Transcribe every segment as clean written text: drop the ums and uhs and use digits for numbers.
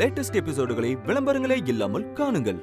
Latest எபிசோடுகளை விளம்பரங்களே இல்லாமல் காணுங்கள்.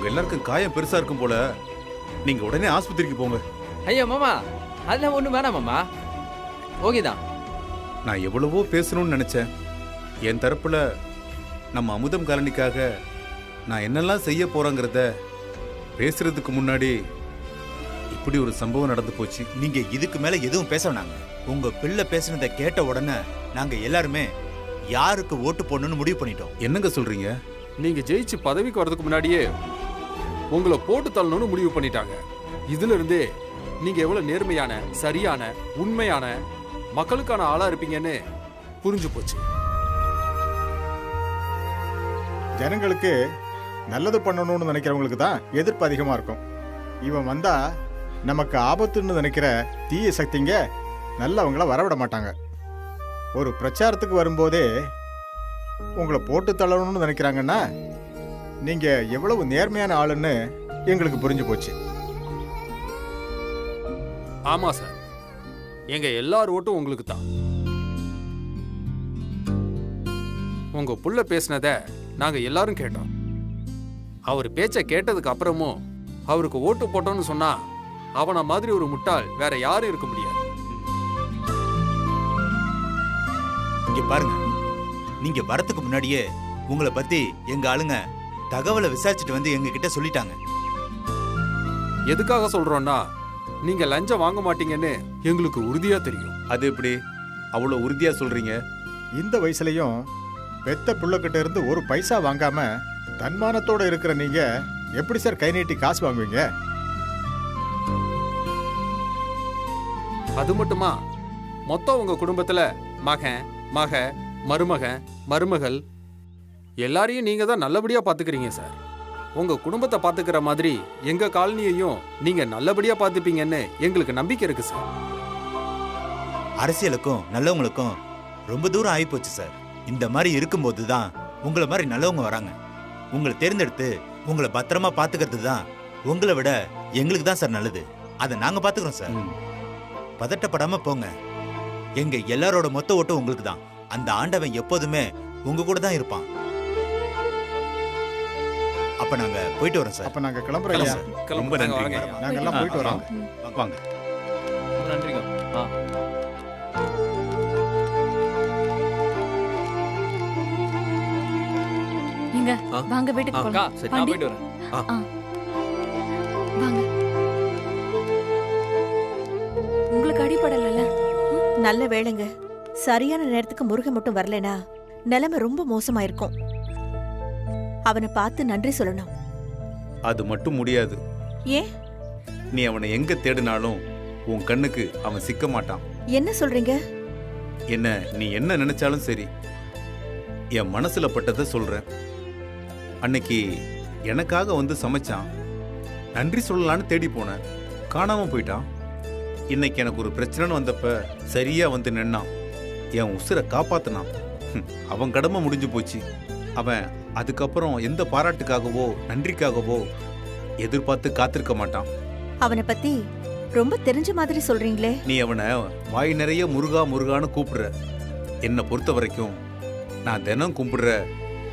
எல்லாருக்கும் காயம் பெருசா இருக்கும் போல, நீங்க உடனே ஆஸ்பத்திரிக்கு போங்க. ஐயா மாமா, அதெல்லாம் ஒண்ணும் வேணாம் மாமா, ஓகேதான். நான் எவ்வளவோ பேசணும்னு நினைச்சேன். என் தரப்புல நம்ம அமுதம் காலனிக்காக நான் என்னெல்லாம் செய்ய போறேங்கிறத பேசுறதுக்கு முன்னாடி இப்படி ஒரு சம்பவம் நடந்து போச்சு. நீங்க இதுக்கு மேல எதுவும் பேச வேணாங்க. உங்க பிள்ளை பேசுனதை கேட்ட உடனே நாங்க எல்லாருமே யாருக்கு ஓட்டு போடணும்னு முடிவு பண்ணிட்டோம். என்னங்க சொல்றீங்க? நீங்க ஜெயிச்சு பதவிக்கு வரதுக்கு முன்னாடியே உங்களை போட்டு தள்ளணும்னு முடிவு பண்ணிட்டாங்க. இதுல இருந்தே நீங்க எவ்வளவு நேர்மையான, சரியான, உண்மையான, மக்களுக்கான ஆளா இருப்பீங்கன்னு புரிஞ்சு போச்சு. ஜனங்களுக்கு நல்லது பண்ணணும்னு நினைக்கிறவங்களுக்கு தான் எதிர்ப்பு அதிகமா இருக்கும். இவன் வந்தா நமக்கு ஆபத்துன்னு நினைக்கிற தீய சக்திங்க நல்லவங்கள வரவிட மாட்டாங்க. ஒரு பிரச்சாரத்துக்கு வரும்போதே உங்களை போட்டு தள்ளணும்னு நினைக்கிறாங்கன்னா நீங்க எவ்வளவு நேர்மையான ஆளுன்னு எங்களுக்கு புரிஞ்சு போச்சு. ஆமா சார், எங்க எல்லார் ஓட்டும் உங்களுக்கு தான். உங்க புள்ள பேசினத நாங்க எல்லாரும் கேட்டோம். அவர் பேச்ச கேட்டதுக்கு அப்புறமும் அவருக்கு ஓட்டு போட்டோம்னு சொன்னா அவன மாதிரி ஒரு முட்டாள் வேற யாரும் இருக்க முடியாது. இங்க பாருங்க, நீங்க வரதுக்கு முன்னாடியே உங்களை பத்தி எங்க ஆளுங்க தகவலை விசாரிச்சுட்டு வந்து எங்க கிட்ட சொல்லிட்டாங்க. எதுக்காக சொல்றோம்னா நீங்க லஞ்சம் வாங்க மாட்டீங்கன்னு எங்களுக்கு உறுதியா தெரியும். அது எப்படி அவ்வளோ உறுதியா சொல்றீங்க? இந்த வயசுலயும் பெத்த புள்ளக்கிட்ட இருந்து ஒரு பைசா வாங்காம தன்மானத்தோட இருக்கிற நீங்க எப்படி சார் கை நீட்டி காசு வாங்குவீங்க? அது மட்டுமா, மொத்தம் உங்க குடும்பத்துல மகன், மக, மருமகன், மருமகள் எல்லாரையும் நீங்க தான் நல்லபடியா பாத்துக்கிறீங்க சார். உங்க குடும்பத்தை பாத்துக்கிற மாதிரி எங்க காலனியையும் நீங்க நல்லபடியா பாத்துப்பீங்கன்னு எங்களுக்கு நம்பிக்கை இருக்கு சார். அரசியலுக்கும் நல்லவங்களுக்கும் ரொம்ப தூரம் ஆயிப்போச்சு சார். இந்த மாதிரி இருக்கும்போது தான் உங்களை மாதிரி நல்லவங்க வராங்க. உங்களை தேர்ந்தெடுத்து உங்களை பத்திரமா பாத்துக்கிறது தான் உங்களை விட எங்களுக்கு தான் சார் நல்லது. அதை நாங்க பாத்துக்கிறோம் சார். பதட்டப்படாம போங்க. எங்க எல்லாரோட மொத்த ஓட்டம் உங்களுக்கு தான். அந்த ஆண்டவன் எப்போதுமே உங்க கூட தான் இருப்பான். அப்ப நாங்க போயிட்டு வரோம் சார். அப்ப நாங்க கிளம்புறோம் ஐயா. ரொம்ப நன்றிங்க. நாங்க எல்லாம் போயிட்டு வரோம். வாங்க. நன்றிங்க. நீங்க ஆ. வாங்க வீட்டுக்கு அக்கா போலாம். சரி நான் பாண்டி, போயிட்டு வரேன். வாங்க. உங்களுக்கு அடிபடல? நல்ல வேளைங்க. சரியான நேரத்துக்கு முருகன் மட்டும் வரலனா நிலைமை ரொம்ப மோசமாயிருக்கும். அவனை பார்த்து நன்றி சொல்லணும். அது மட்டும் முடியாது. ஏன்? நீ அவனை எங்க தேடினாலும் உன் கண்ணுக்கு அவன் சிக்க மாட்டான். என்ன சொல்றீங்க? என்ன நீ என்ன நினைச்சாலும் சரி, என் மனசுல பட்டதை சொல்றேன். அன்னைக்கு எனக்காக வந்து சமைச்சான். நன்றி சொல்லலான்னு தேடி போனேன், காணாம போயிட்டான். இன்னைக்கு எனக்கு ஒரு பிரச்சனைன்னு வந்தப்ப சரியா வந்து நின்னான், என் உசுரை காப்பாத்தினான். அவன் கடமை முடிஞ்சு போச்சு. அவன் அதுக்கப்புறம் எந்த பாராட்டுக்காகவோ நன்றிக்காகவோ எதிர்பார்த்து காத்திருக்க மாட்டான். அவனை பத்தி ரொம்ப தெரிஞ்ச மாதிரி சொல்றீங்களே. நீ அவனை வாய் நிறைய முருகா முருகான்னு கூப்பிடுற. என்னை பொறுத்த வரைக்கும் நான் தினம் கும்பிடுற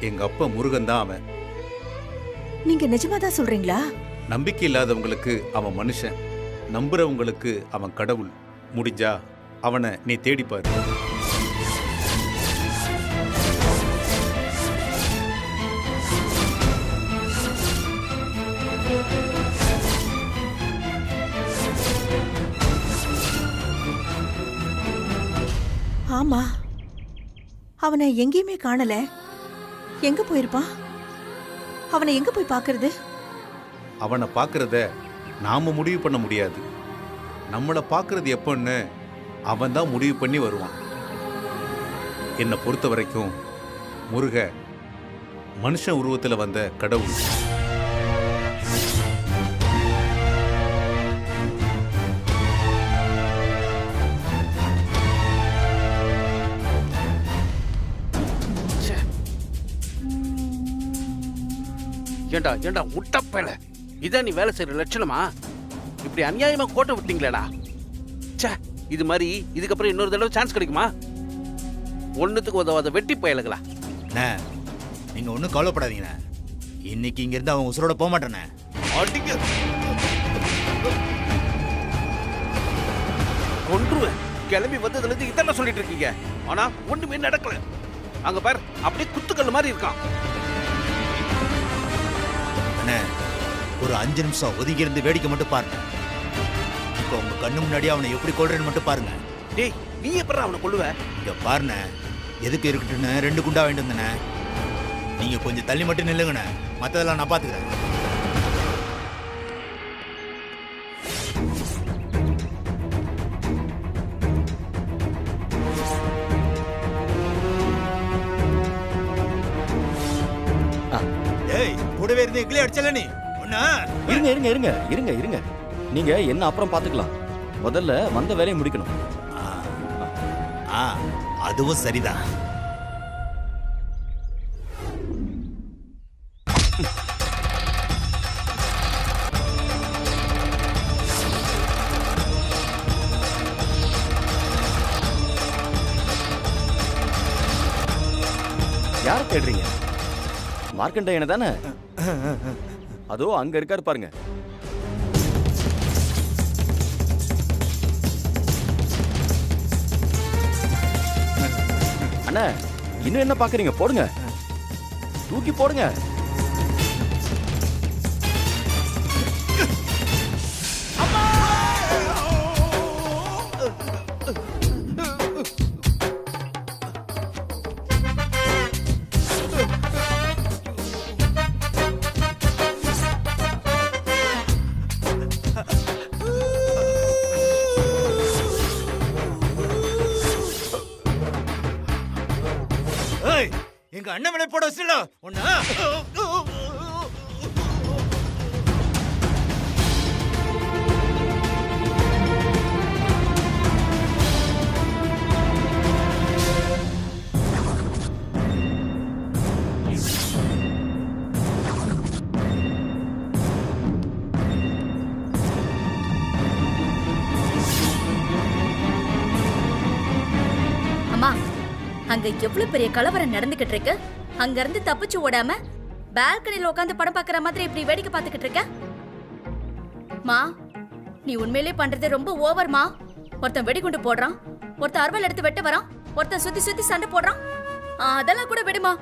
எங்க அப்பா முருகன் தான் அவன். நீங்க நிஜமாதான் சொல்றீங்களா? நம்பிக்கை இல்லாதவங்களுக்கு அவன் மனுஷன், நம்புறவங்களுக்கு அவன் கடவுள். முடிஞ்சா அவனை நீ தேடிப்பாரு. ஆமா, அவனை எங்கேயுமே காணல. எங்க போயிருப்பான்? அவனை எங்க போய் பாக்குறது? அவனை பார்க்கறத நாம முடிவு பண்ண முடியாது. நம்மளை பார்க்கறது எப்பன்னு அவன் தான் முடிவு பண்ணி வருவான். என்னை பொறுத்த வரைக்கும் முருக மனுஷன் உருவத்தில் வந்த கடவுள். ஏண்டா ஏண்டா முட்டப்பேல, இதான் நீ வேலை செய்யற லட்சணமா? இப்படி அநியாயமா கோட்டை விட்டீங்களேடா. ச்சே, இது மாதிரி இதுக்கப்புறம் இன்னொரு தடவை சான்ஸ் கிடைக்குமா? ஒன்னுத்துக்கு உதவாத வெட்டி பயலுங்களா. அண்ணே, நீங்க ஒன்றும் கவலைப்படாதீங்கண்ணே. இன்னைக்கு இங்க இருந்து அவன் உசுரோட போக மாட்டானே. அடிங்க, கொன்றுவேன். கிளம்பி வந்ததுல இருந்து இதெல்லாம் சொல்லிட்டு இருக்கீங்க, ஆனா ஒண்ணுமே நடக்கல. அங்க பாரு, அப்படியே குத்துக்கல் மாதிரி இருக்கான். அண்ணே, ஒரு 5 நிமிஷம் ஒதுங்கி இருந்து வேடிக்கை மட்டும் பாருங்க. இப்போ உங்க கண்ணு முன்னாடி அவனை எப்படி கொள்றேன்னு மட்டும் பாருங்க. டேய், நீ எப்பறம் அவனை கொல்லுவ? இங்க பாருண்ணே, எதுக்கு இருக்கட்டுன்னு 2 குண்டா வாங்கிட்டு வந்தேண்ணே. நீங்க கொஞ்சம் தள்ளி மட்டும் நில்லுங்கண்ணே, மற்றதெல்லாம் நான் பாத்துக்கிறேன். ஏய், கூடவே இருந்து இட்லி அடிச்சல நீ ஒண்ணா? இருங்க இருங்க இருங்க இருங்க இருங்க நீங்க என்ன அப்புறம் பாத்துக்கலாம். முதல்ல வந்த வேலையை முடிக்கணும். அதுவும் சரிதான். யார தேடுறீங்க? மார்க்கண்டேயனை தானே? அதோ அங்க இருக்காரு பாருங்க. அண்ணா, இன்னும் என்ன பாக்குறீங்க? போடுங்க, தூக்கி போடுங்க. எங்க அண்ணன் மேலே போட வச்சுல ஒண்ணா. அம்மா, அங்க எவ்வளவு பெரிய கலவரம் நடந்துகிட்டு இருக்கு. அங்க இருந்து தப்பிச்சு ஓடாம பால்கனில உட்கார்ந்து படம் பாக்குற மாதிரி இப்படி வேடிக்கை பார்த்துக்கிட்டு இருக்க. மா, நீ உண்மையிலேயே பண்றது ரொம்ப ஓவர்மா. ஒருத்தன் வெடிகுண்டு போடுறான், ஒருத்தன் அறுவல் எடுத்து வெட்ட வரான், ஒருத்தன் சுத்தி சுத்தி சண்டை போடுறான். அதெல்லாம் கூட விடுமா.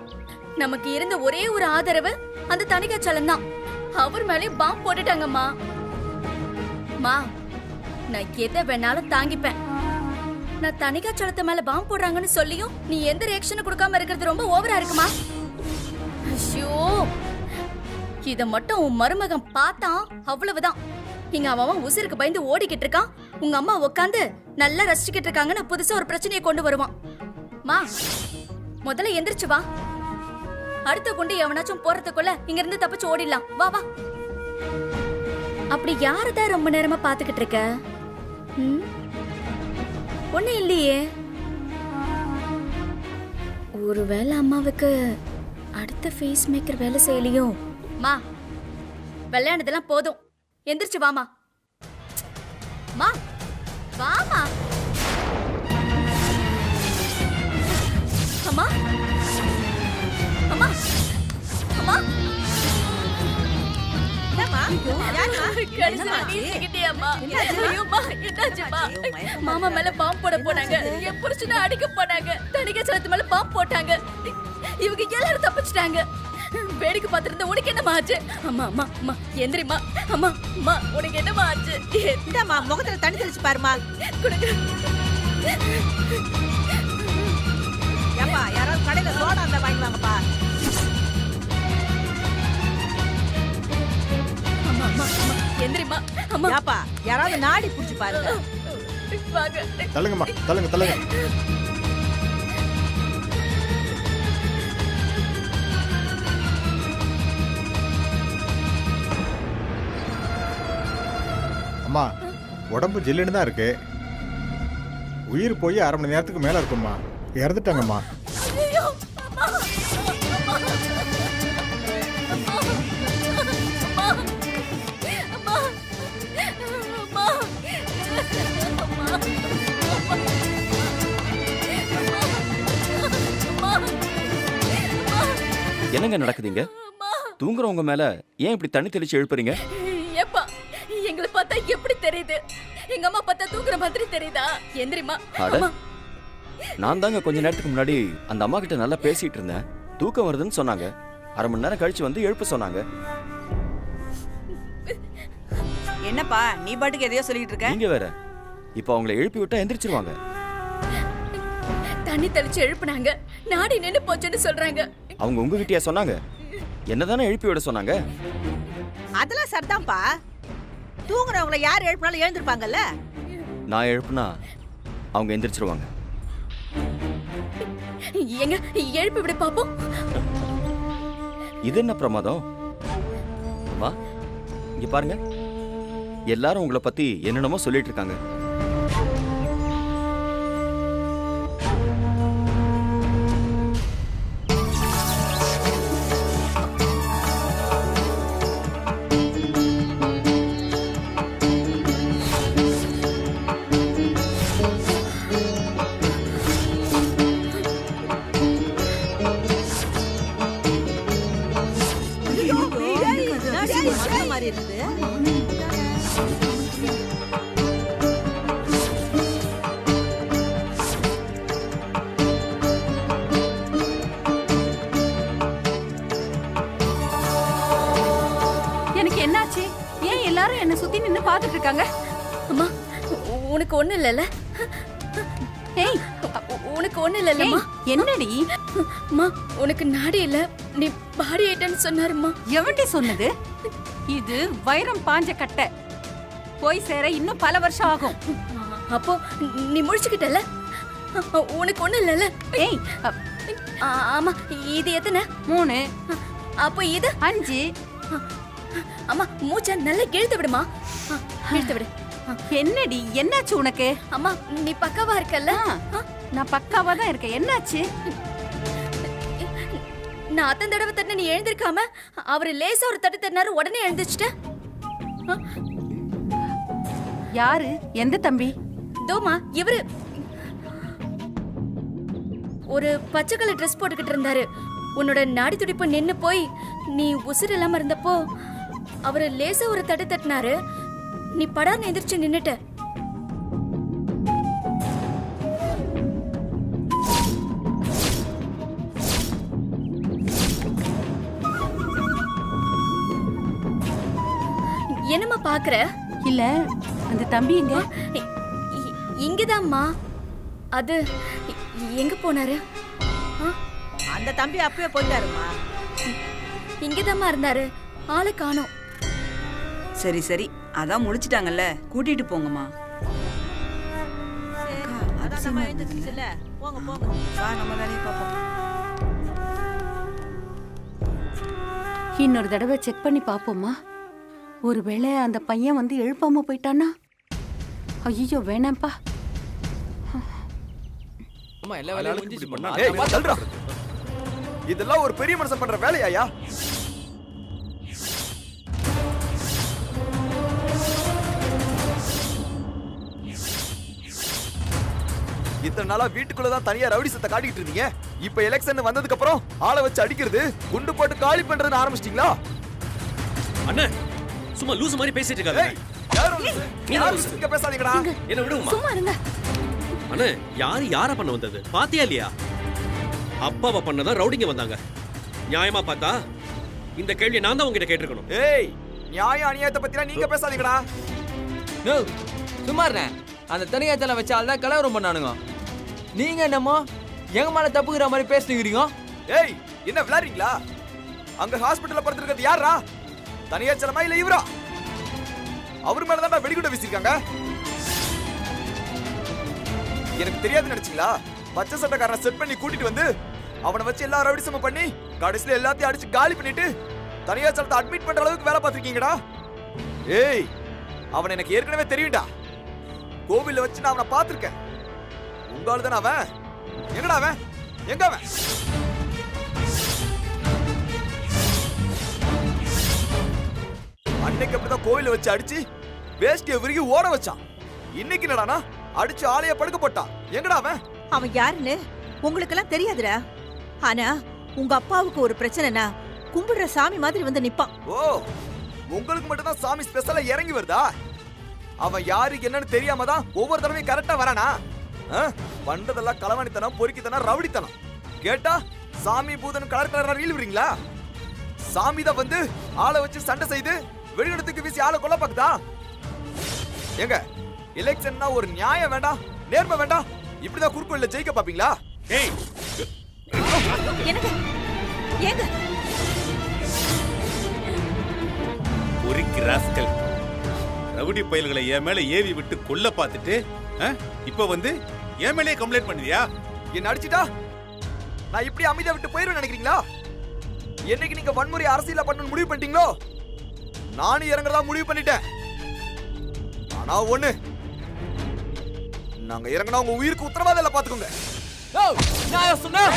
நமக்கு இருந்த ஒரே ஒரு ஆதரவு அந்த தணிகாச்சலம் தான். அவர் மேலே பாம்பு போட்டுட்டாங்கம்மா. மா, நான் எதை வேணாலும் தாங்கிப்பேன். நான் தணிகாச்சலத்து மேல பாம்பு போடுறாங்கன்னு சொல்லியும் நீ எந்த ரியாக்ஷனும் கொடுக்காம இருக்கிறது ரொம்ப ஓவரா இருக்குமா? ஐயோ, இத மட்டும் உன் மருமகன் பார்த்தான் அவ்வளவுதான். இங்க அவன் உசிருக்கு பயந்து ஓடிக்கிட்டு இருக்கான். உங்க அம்மா உட்காந்து நல்லா ரசிச்சுக்கிட்டு இருக்காங்கன்னு புதுசா ஒரு பிரச்சனையை கொண்டு வருவான். மா, முதல்ல எந்திரிச்சு வா. அடுத்த குண்டு எவனாச்சும் போறதுக்குள்ள இங்க இருந்து தப்பிச்சு ஓடிடலாம். வா வா. அப்படி யாரதான் ரொம்ப நேரமா பாத்துக்கிட்டு இருக்க? ஒண்ணு இல்லையே. ஒருவேளை அம்மாவுக்கு அடுத்த ஃபேஸ் மேக்கர் வேலை செய்யலையும். மா, விளையாடுறதெல்லாம் போதும், எந்திரிச்சு வாமா. மா, வாமா. அம்மா, அம்மா, அம்மா. மாமா மேல பாம்பு போட போனாங்க, என் புருஷனை அடிக்க போனாங்க, தணிகாச்சலத்து மேல பாம்பு போட்டாங்க. இவங்க எல்லாரும் தப்பிச்சிட்டாங்க. வேடிக்கை பார்த்திருந்த உனக்கு என்னமா ஆச்சு? அம்மா அம்மா அம்மா எந்திரிமா. அம்மா அம்மா உனக்கு என்னமா ஆச்சு? இந்தாம்மா, முகத்துல தண்ணி தெளிச்சு பாருமா. கொடுங்க. ஏப்பா, யாராவது கடையில சோடா இருந்தா வாங்கி வாங்கப்பா. அம்மா அம்மா அம்மா எந்திரிமா. அம்மா, ஏப்பா, யாராவது நாடி புடிச்சு பாருங்க. வாங்க. தள்ளுங்கம்மா, தள்ளுங்க தள்ளுங்க. அம்மா, உடம்பு ஜில்லுன்னு தான் இருக்கு. உயிர் போய் 1/2 மணி நேரத்துக்கு மேல இருக்கும்மா. இறந்துட்டாங்கம்மா. ஐயோ, அம்மா, அம்மா, அம்மா, அம்மா, அம்மா, என்னங்க நடக்குதுங்க? தூங்குறவங்க மேல ஏன் இப்படி தண்ணி தெளிச்சு எழுப்புறீங்க? ஏப்பா, எங்களை பார்த்தா எப்படி தெரியுது? எங்க அம்மா பார்த்தா தூங்குற மாதிரி தெரியுதா? எந்திரிமா. அட, நான் தாங்க கொஞ்ச நேரத்துக்கு முன்னாடி அந்த அம்மா கிட்ட நல்லா பேசிட்டு இருந்தேன். தூக்கம் வருதுன்னு சொன்னாங்க. 1/2 மணி நேரம் கழிச்சு வந்து எழுப்ப சொன்னாங்க. என்னப்பா, நீ பாட்டுக்கு எதையோ சொல்லிட்டு இருக்க? நீங்க வேற. இப்ப அவங்களை எழுப்பி விட்டா எந்திரிச்சிருவாங்க. தண்ணி தெளிச்சு எழுப்புனாங்க, நாடி நின்னு போச்சுன்னு சொல்றாங்க. அவங்க உங்ககிட்டயா சொன்னாங்க? என்னதானே எழுப்பி விட சொன்னாங்க? அதெல்லாம் சரிதான்ப்பா. தூங்குறவங்கள யார் எழுப்பினாலும் எழுந்திருப்பாங்கல்ல. நான் எழுப்புனா அவங்க எந்திரிச்சிருவாங்க. எங்க எழுப்பி விட பாப்போம். இது என்ன பிரமாதம்? அம்மா, இங்க பாருங்க. எல்லாரும் உங்களை பத்தி என்னென்னமோ சொல்லிட்டு இருக்காங்க. பாத்துட்டு இருக்காங்க? அம்மா உனக்கு ஒண்ணு இல்லைல்ல? ஏய், உனக்கு ஒண்ணு இல்லைல்லம்மா? என்னடி? அம்மா உனக்கு நாடி இல்ல, நீ பாடி ஆயிட்டேன்னு சொன்னாருமா. எவன்டி சொன்னது? இது வைரம் பாஞ்ச கட்டை, போய் சேர இன்னும் பல வருஷம் ஆகும். அப்போ நீ முடிச்சுக்கிட்டல? உனக்கு ஒண்ணு இல்லைல்ல? ஏய், ஆமா, இது எத்தனை? 3. அப்போ இது 5. அம்மா மூச்சை நல்லா இழுத்து விடுமா. இழுத்து விடு. என்னடி, என்னாச்சு உனக்கு? அம்மா நீ பக்காவா இருக்கல்ல? நான் பக்காவா தான் இருக்கேன். என்னாச்சு? நான் அத்தனை தடவை தட்டின நீ எழுந்திருக்காம அவரு லேசா ஒரு தட்டு தட்டினாரு, உடனே எழுந்திருச்சுட்ட. யாரு? எந்த தம்பி? தோமா இவரு ஒரு பச்சை கலர் ட்ரெஸ் போட்டுக்கிட்டு இருந்தாரு. உன்னோட நாடி துடிப்பு நின்னு போய் நீ உசுறு இல்லாம இருந்தப்போ அவரு லேசா ஒரு தட்டு தட்டினாரு, நீ படார்னு எந்திரிச்சு நின்னுட்ட. என்னம்மா பாக்குற? இல்ல, அந்த தம்பி எங்க? இங்கதாம்மா. அது எங்க போனாரு? அந்த தம்பி அப்பவே போயிட்டாருமா. இங்கதாம்மா இருந்தாரு, ஆளை காணோம். சரி சரி, அதான் முடிச்சிட்டாங்கல்ல, கூட்டிட்டு போங்கம்மா. அதான் நம்ம எழுந்துச்சுல, போங்க போங்க. வா, நம்ம வேலையை பார்ப்போம். இன்னொரு தடவை செக் பண்ணி பாப்போமா? ஒருவேளை அந்த பையன் வந்து எழுப்பாம போயிட்டானா? ஐயோ வேணாம்ப்பா. அம்மா எல்லா வேலையும் முடிஞ்சிச்சு. ஏய் தள்ளுடா. இதெல்லாம் ஒரு பெரிய மனுஷன் பண்ற வேலையாயா? இத்தனை நாளா வீட்டுக்குள்ளதான் தனியா ரவுடி சத்த காட்டிக்கிட்டு இருந்தீங்க. இப்ப எலெக்ஷன் வந்ததுக்கு அப்புறம் ஆளை வச்சு அடிக்கிறது, குண்டு போட்டு காலி பண்றதுன்னு ஆரம்பிச்சிட்டீங்களா? அண்ணே, சும்மா லூசு மாதிரி பேசிட்டு இருக்காங்க. யாரும் பேசாதீங்கடா. என்ன விடுமா? சும்மா இருங்க. அண்ணே, யார பண்ண வந்தது பாத்தியா இல்லையா? அப்பாவை பண்ணதான் ரவுடிங்க வந்தாங்க. நியாயமா பார்த்தா இந்த கேள்வியை நான் தான் உங்ககிட்ட கேட்டிருக்கணும். ஏய், நியாய அநியாயத்தை பத்திலாம் நீங்க பேசாதீங்கடா. நோ, சும்மா இருங்க. அந்த தனியாச்சல வச்ச ஆள் தான் கலவரம் பண்ணானுங்க. நீங்க என்னமோ எங்க மேல தப்புக்கிற மாதிரி பேசுறீங்க. ஏய், என்ன விளையாடுறீங்களா? அங்க ஹாஸ்பிடல்ல படுத்துக்கிறது யாரா? தனியாச்சலமா இல்ல இவரா? அவர் மேலதான் வெடிகுண்ட வீசிருக்காங்க. எனக்கு தெரியாதுன்னு நினைச்சீங்களா? பச்சை சட்டக்காரனை செட் பண்ணி கூட்டிட்டு வந்து அவனை வச்சு எல்லா ரவுடிசமும் பண்ணி கடைசியில எல்லாத்தையும் அடிச்சு காலி பண்ணிட்டு தனியாச்சலத்தை அட்மிட் பண்ற அளவுக்கு வேலை பார்த்திருக்கீங்கடா. ஏய், அவன் எனக்கு ஏற்கனவே தெரியும்டா. கோவில்ல வச்சு நான் அவனை பார்த்திருக்கேன். உங்களால தானே அவன். எங்கடா அவன்? எங்க அவன்? அன்னைக்கு அப்படிதான் கோவில வச்சு அடிச்சு வேஷ்டியை விருகி ஓட வச்சான். இன்னைக்கு என்னடானா அடிச்சு ஆளைய படுக்க போட்டான். எங்கடா அவன்? அவன் யாருன்னு உங்களுக்கு எல்லாம் தெரியாதுடா. ஆனா உங்க அப்பாவுக்கு ஒரு பிரச்சனைனா கும்பிடுற சாமி மாதிரி வந்து நிப்பான். ஓ, உங்களுக்கு மட்டும் தான் சாமி ஸ்பெஷலா இறங்கி வருதா? அவன் யாருக்கு என்னன்னு தெரியாம தான் ஒவ்வொரு தடவையும் கரெக்டா வரானா? பண்றதெல்லாம் களவாணித்தனம், பொறுக்கித்தனம், ரவுடித்தனம். கேட்டா சாமி பூதன் கலர் கலரா ரீல் விடுறீங்களா? சாமி தான் வந்து ஆளை வச்சு சண்டை செய்து வெளியிடத்துக்கு வீசி ஆளை கொல்ல பாக்குதா? எங்க எலெக்ஷன்னா ஒரு நியாயம் வேண்டாம், நேர்மை வேண்டாம், இப்படிதான் குறுக்கோயில்ல ஜெயிக்க பாப்பீங்களா? ஏய், என்னங்க ஏங்க ஒரு கிராஸ்கல் ரவுடி பயல்களை என் மேல ஏவி விட்டு கொல்ல பார்த்துட்டு இப்ப வந்து என் மேலே கம்ப்ளைண்ட் பண்ணுவியா? என்ன அடிச்சிட்டா நான் இப்படி அமைதியா விட்டு போயிருவேன் நினைக்கிறீங்களா? என்னைக்கு நீங்க வன்முறை அரசியல பண்ணணும்னு முடிவு பண்ணிட்டீங்களோ, நானும் இறங்குறதா முடிவு பண்ணிட்டேன். ஆனா ஒண்ணு, நாங்க இறங்கினா உங்க உயிருக்கு உத்தரவாதம் இல்ல, பாத்துக்கோங்க. நான் சொன்னேன்.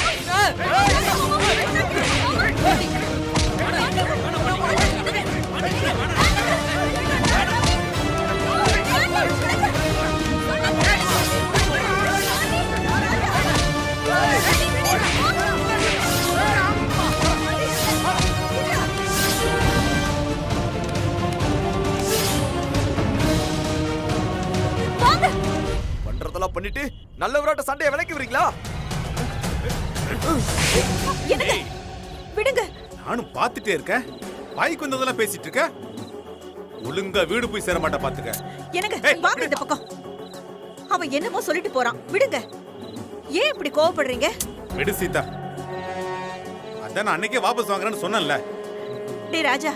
பண்றதெல்லாம் பண்ணிட்டு நல்லவராட்ட சண்டையை விலைக்கு வரீங்களா? விடுங்க. நானும் பார்த்துட்டே இருக்கேன். வாய்க்கு வந்ததெல்லாம் பேசிட்டு இருக்க. ஒழுங்கா வீடு போய் சேர மாட்டா பாத்துக்க. எனக்கு வாங்க இந்த பக்கம். அவன் என்னமோ சொல்லிட்டு போறான், விடுங்க. ஏன் இப்படி கோவப்படுறீங்க? விடு சீதா. அதான் நான் அன்னைக்கே வாபஸ் வாங்குறேன்னு சொன்னேன்ல. டேய் ராஜா,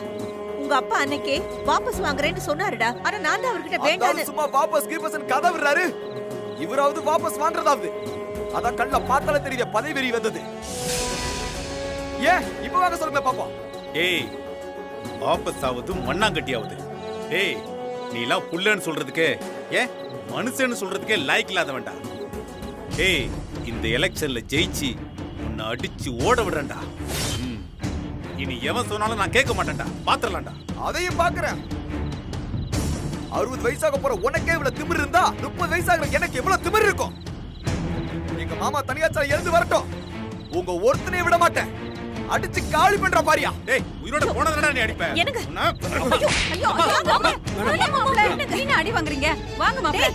உங்க அப்பா அன்னைக்கே வாபஸ் வாங்குறேன்னு சொன்னாருடா. ஆனா நான் தான் அவர்கிட்ட வேண்டான்னு. சும்மா வாபஸ் கீபஸ்னு கதை விடுறாரு. இவராவது வாபஸ் வாங்குறதாவது. அதான் கண்ணுல பார்த்தாலே தெரியல பதவி வெறி வந்தது. ஏன் இப்ப வாங்க சொல்லுங்க பாப்போம். ஏய், வாபஸ் ஆவது மண்ணாங்கட்டியாவது. ஏய், நீ எல்லாம் புள்ளன்னு சொல்றதுக்கே, ஏன் மனுஷன்னு சொல்றதுக்கே லாய்க்கு இல்லாத வேண்டாம். ஏய், இந்த எலெக்ஷன்ல ஜெயிச்சு உன்னை அடிச்சு ஓட விடுறேன்டா. இனி எவன் சொன்னாலும் நான் கேட்க மாட்டேன்டா. பாத்துறலாம்டா. அதையும் பாக்குறேன். 60 வயசாக போற உனக்கே இவ்வளவு திமிர் இருந்தா 30 வயசாகிற எனக்கு எவ்வளவு திமிர் இருக்கும். எங்க மாமா தனியாச்சா எழுந்து வரட்டும். உங்க ஒருத்தனையும் விட மாட்டேன். அடிச்சு காலி பண்ற பாரியா. டேய், உயிரோட போனதடா நீ அடிப்ப. எனக்கு நீங்க அடி வாங்குறீங்க. வாங்க மாப்ள.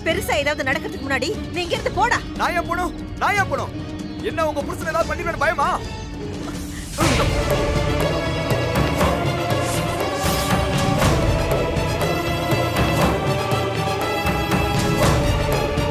பெருசா ஏதாவது நடக்கிறதுக்கு முன்னாடி நீங்க இருந்து போடா. நான் ஏன் போணும்? என்ன உங்க புருஷன் ஏதாவது பண்ணிடுவேன்னு பயமா?